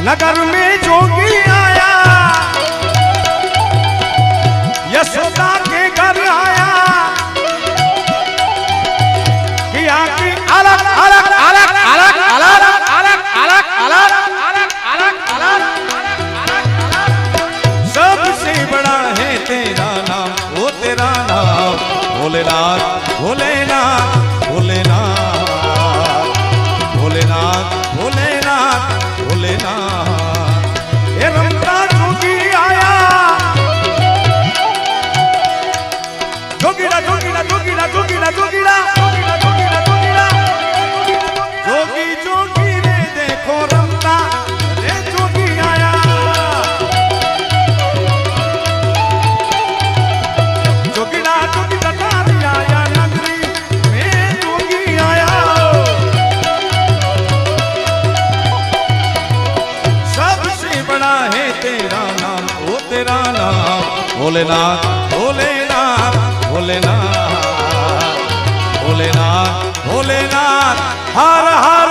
नगर में जोगी आया, यशोदा के घर आया, किया कि अलग अलग अलग अलग अलग अलग अलग अलग अलग अलग सबसे बड़ा है तेरा नाम, वो तेरा नाम भोलेनाथ भोलेनाथ भोलेनाथ भोलेनाथ भोलेनाथ भोलेनाथ। ये रमता जोगी आया, जोगीरा जोगीरा जोगीरा जोगीरा जोगीरा जोगीरा जोगीरा जोगीरा जोगी जोगी रे देखो रमता रे जोगी आया, जोगीरा जोगीरा तारी आया, नगरी में जोगी आया। सबसे बड़ा है तेरा नाम, वो तेरा नाम भोलेनाथ भोलेनाथ भोलेनाथ भोलेनाथ भोलेनाथ हर हर